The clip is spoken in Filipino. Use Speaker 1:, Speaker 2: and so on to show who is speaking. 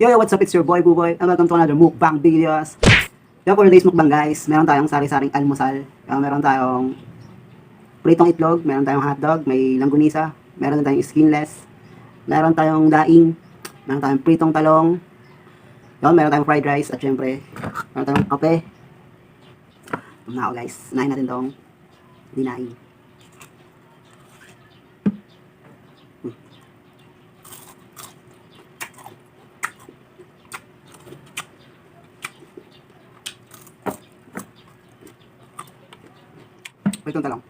Speaker 1: Yo, what's up? It's your boy, Buboy, and welcome to another mukbang videos. Yo, for today's mukbang guys, meron tayong sari-saring almusal. Meron tayong pritong itlog, meron tayong hotdog, may langgunisa, meron din tayong skinless, meron tayong daing, meron tayong pritong talong, meron tayong fried rice, at syempre, meron tayong kape. Na ako guys, nahin natin tong dinaing. Pritong talong.